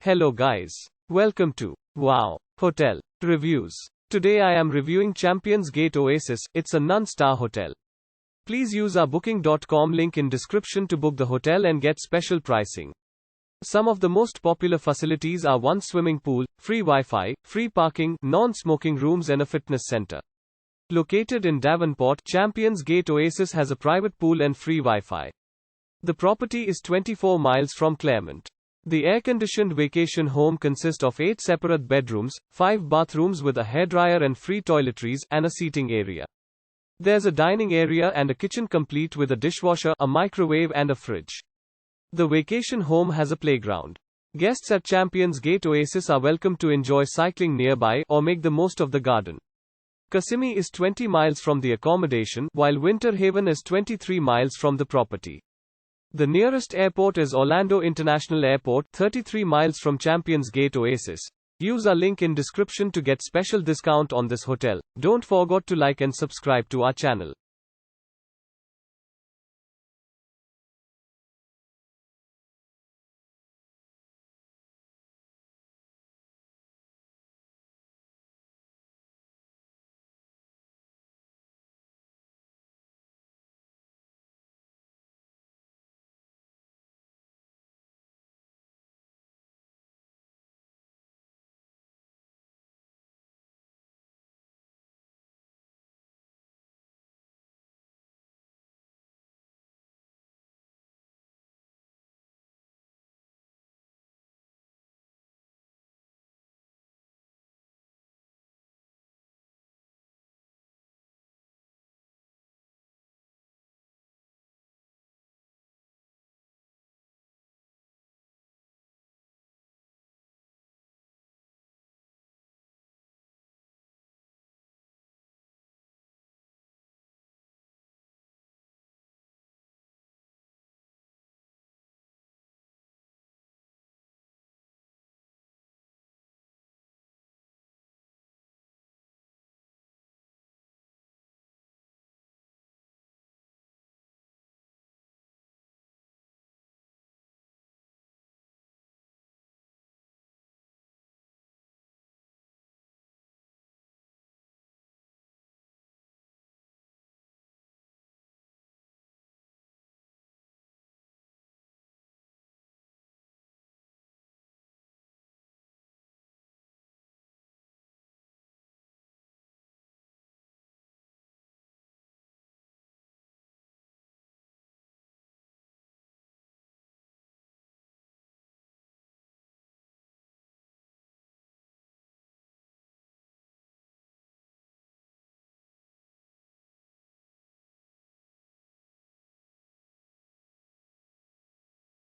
Hello guys. Welcome to Wow Hotel Reviews. Today I am reviewing ChampionsGate Oasis. It's a non-star hotel. Please use our booking.com link in description to book the hotel and get special pricing. Some of the most popular facilities are one swimming pool, free Wi-Fi, free parking, non-smoking rooms and a fitness center. Located in Davenport, ChampionsGate Oasis has a private pool and free Wi-Fi. The property is 24 miles from Clermont. The air-conditioned vacation home consists of 8 separate bedrooms, 5 bathrooms with a hairdryer and free toiletries, and a seating area. There's a dining area and a kitchen complete with a dishwasher, a microwave and a fridge. The vacation home has a playground. Guests at ChampionsGate Oasis are welcome to enjoy cycling nearby or make the most of the garden. Kissimmee is 20 miles from the accommodation, while Winter Haven is 23 miles from the property. The nearest airport is Orlando International Airport, 33 miles from ChampionsGate Oasis. Use our link in description to get special discount on this hotel. Don't forget to like and subscribe to our channel.